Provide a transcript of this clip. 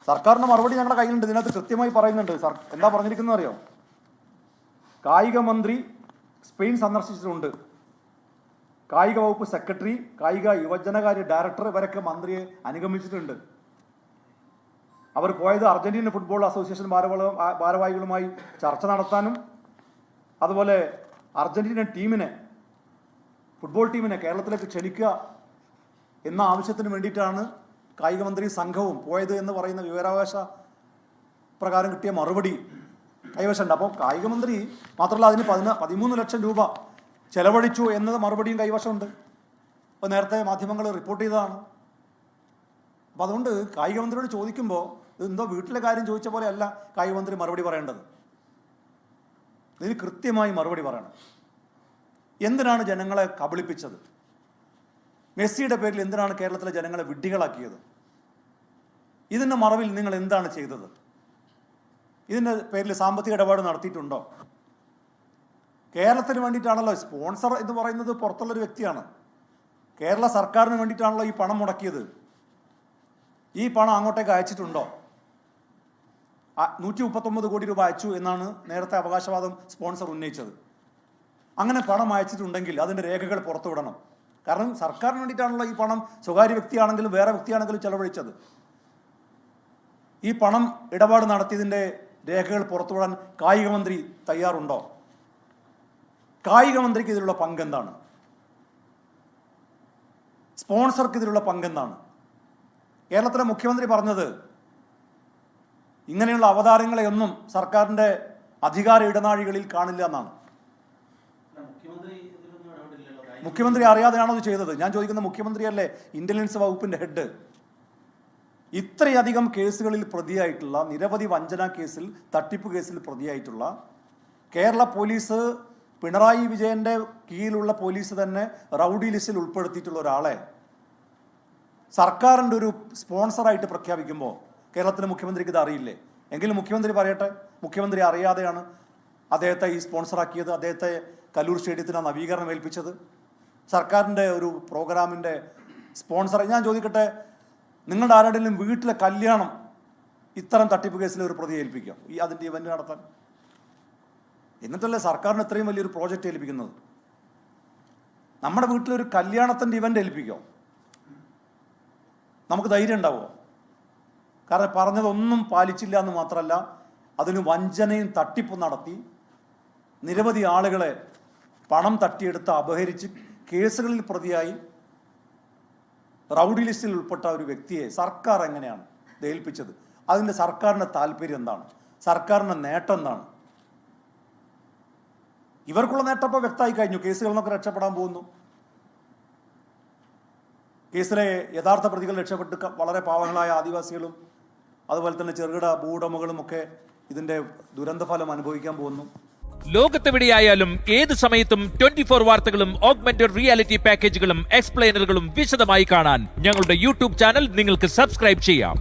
സർക്കാരിൻ്റെ മറുപടി ഞങ്ങളുടെ കയ്യിലുണ്ട്. ഇതിനകത്ത് കൃത്യമായി പറയുന്നുണ്ട്. എന്താ പറഞ്ഞിരിക്കുന്നത് അറിയോ? കായിക മന്ത്രി സ്പെയിൻ സന്ദർശിച്ചിട്ടുണ്ട്. കായിക വകുപ്പ് സെക്രട്ടറി, കായിക യുവജനകാര്യ ഡയറക്ടർ ഇവരൊക്കെ മന്ത്രിയെ അനുഗമിച്ചിട്ടുണ്ട്. അവർ പോയത് അർജന്റീന ഫുട്ബോൾ അസോസിയേഷൻ ഭാരവാഹികളുമായി ചർച്ച നടത്താനും അതുപോലെ അർജന്റീന ടീമിനെ, ഫുട്ബോൾ ടീമിനെ കേരളത്തിലേക്ക് ക്ഷണിക്കുക എന്ന ആവശ്യത്തിന് വേണ്ടിയിട്ടാണ് കായിക മന്ത്രി സംഘവും പോയത് എന്ന് പറയുന്ന വിവരാവകാശ പ്രകാരം കിട്ടിയ മറുപടി കൈവശമുണ്ട്. അപ്പോൾ കായിക മന്ത്രി മാത്രമല്ല അതിന് 13 ലക്ഷം രൂപ ചെലവഴിച്ചു എന്നത് മറുപടിയും കൈവശമുണ്ട്. അപ്പോൾ നേരത്തെ മാധ്യമങ്ങൾ റിപ്പോർട്ട് ചെയ്തതാണ്. അപ്പോൾ അതുകൊണ്ട് കായിക മന്ത്രിയോട് ചോദിക്കുമ്പോൾ എന്തോ വീട്ടിലെ കാര്യം ചോദിച്ച പോലെ അല്ല കായിക മന്ത്രി മറുപടി പറയേണ്ടത്. ഇതിന് കൃത്യമായി മറുപടി പറയണം. എന്തിനാണ് ജനങ്ങളെ കബളിപ്പിച്ചത്? മെസ്സിയുടെ പേരിൽ എന്തിനാണ് കേരളത്തിലെ ജനങ്ങളെ വിഡ്ഢികളാക്കിയത്? ഇതിൻ്റെ മറവിൽ നിങ്ങൾ എന്താണ് ചെയ്തത്? ഇതിൻ്റെ പേരിൽ സാമ്പത്തിക ഇടപാട് നടത്തിയിട്ടുണ്ടോ? കേരളത്തിന് വേണ്ടിയിട്ടാണല്ലോ സ്പോൺസർ എന്ന് പറയുന്നത്, പുറത്തുള്ളൊരു വ്യക്തിയാണ്. കേരള സർക്കാരിന് വേണ്ടിയിട്ടാണല്ലോ ഈ പണം മുടക്കിയത്. ഈ പണം അങ്ങോട്ടേക്ക് അയച്ചിട്ടുണ്ടോ? 139 കോടി രൂപ അയച്ചു എന്നാണ് നേരത്തെ അവകാശവാദം സ്പോൺസർ ഉന്നയിച്ചത്. അങ്ങനെ പണം അയച്ചിട്ടുണ്ടെങ്കിൽ അതിൻ്റെ രേഖകൾ പുറത്തുവിടണം. കാരണം സർക്കാരിന് വേണ്ടിയിട്ടാണല്ലോ ഈ പണം സ്വകാര്യ വ്യക്തിയാണെങ്കിലും വേറെ വ്യക്തിയാണെങ്കിലും ചെലവഴിച്ചത്. ഈ പണം ഇടപാട് നടത്തിയതിൻ്റെ രേഖകൾ പുറത്തുവിടാൻ കായിക മന്ത്രി തയ്യാറുണ്ടോ? കായിക മന്ത്രിക്ക് ഇതിലുള്ള പങ്കെന്താണ്? സ്പോൺസർക്ക് ഇതിലുള്ള പങ്കെന്താണ്? കേരളത്തിലെ മുഖ്യമന്ത്രി പറഞ്ഞത് ഇങ്ങനെയുള്ള അവതാരങ്ങളെയൊന്നും സർക്കാരിൻ്റെ അധികാര ഇടനാഴികളിൽ കാണില്ല എന്നാണ്. മുഖ്യമന്ത്രി അറിയാതെയാണോ ഇത് ചെയ്തത്? ഞാൻ ചോദിക്കുന്ന മുഖ്യമന്ത്രിയല്ലേ ഇന്റലിജൻസ് വകുപ്പിന്റെ ഹെഡ്. ഇത്രയധികം കേസുകളിൽ പ്രതിയായിട്ടുള്ള, നിരവധി വഞ്ചന കേസിൽ, തട്ടിപ്പ് കേസിൽ പ്രതിയായിട്ടുള്ള കേരള പോലീസ്, പിണറായി വിജയന്റെ കീഴിലുള്ള പോലീസ് തന്നെ റൗഡി ലിസ്റ്റിൽ ഉൾപ്പെടുത്തിയിട്ടുള്ള ഒരാളെ സർക്കാരിൻ്റെ ഒരു സ്പോൺസറായിട്ട് പ്രഖ്യാപിക്കുമ്പോൾ കേരളത്തിലെ മുഖ്യമന്ത്രിക്ക് ഇത് അറിയില്ലേ? എങ്കിലും മുഖ്യമന്ത്രി പറയട്ടെ, മുഖ്യമന്ത്രി അറിയാതെയാണ് അദ്ദേഹത്തെ ഈ സ്പോൺസറാക്കിയത്, അദ്ദേഹത്തെ കല്ലൂർ സ്റ്റേഡിയത്തിന് നവീകരണം ഏൽപ്പിച്ചത്, സർക്കാരിൻ്റെ ഒരു പ്രോഗ്രാമിൻ്റെ സ്പോൺസർ. ഞാൻ ചോദിക്കട്ടെ, നിങ്ങളുടെ ആരുടെയും വീട്ടിലെ കല്യാണം ഇത്തരം തട്ടിപ്പ് കേസിൽ ഒരു പ്രതി ഏൽപ്പിക്കാം ഈ അതിൻ്റെ ഇവന്റ് നടത്താൻ? എന്നിട്ടല്ലേ സർക്കാരിന് ഇത്രയും വലിയൊരു പ്രോജക്റ്റ് ഏൽപ്പിക്കുന്നത്? നമ്മുടെ വീട്ടിലൊരു കല്യാണത്തിൻ്റെ ഇവന്റ് ഏൽപ്പിക്കോ? നമുക്ക് ധൈര്യം ഉണ്ടാവുമോ? കാരണം പറഞ്ഞതൊന്നും പാലിച്ചില്ല എന്ന് മാത്രമല്ല, അതിന് വഞ്ചനയും തട്ടിപ്പും നടത്തി നിരവധി ആളുകളെ പണം തട്ടിയെടുത്ത് അപഹരിച്ച് കേസുകളിൽ പ്രതിയായി റൗഡി ലിസ്റ്റിൽ ഉൾപ്പെട്ട ഒരു വ്യക്തിയെ സർക്കാർ എങ്ങനെയാണ് ഇത് ഏൽപ്പിച്ചത്? അതിൻ്റെ സർക്കാരിൻ്റെ താല്പര്യം എന്താണ്? സർക്കാരിൻ്റെ നേട്ടം എന്താണ്? ഇവർക്കുള്ള നേട്ടം ഇപ്പോൾ വ്യക്തമായി കഴിഞ്ഞു. കേസുകളിൽ നിന്നൊക്കെ രക്ഷപ്പെടാൻ പോകുന്നു. കേസിലെ യഥാർത്ഥ പ്രതികൾ രക്ഷപ്പെട്ട് വളരെ പാവങ്ങളായ ആദിവാസികളും അതുപോലെ തന്നെ ചെറുകിട ഭൂവുടമകളും ഒക്കെ ഇതിന്റെ ദുരന്തഫലം അനുഭവിക്കാൻ പോകുന്നു. ലോകത്തെവിടെയായാലും ഏത് സമയത്തും 24 വാർത്തകളും ഓഗ്മെന്റഡ് റിയാലിറ്റി പാക്കേജുകളും എക്സ്പ്ലെയിനറുകളും വിശദമായി കാണാൻ ഞങ്ങളുടെ യൂട്യൂബ് ചാനൽ നിങ്ങൾക്ക് സബ്സ്ക്രൈബ് ചെയ്യാം.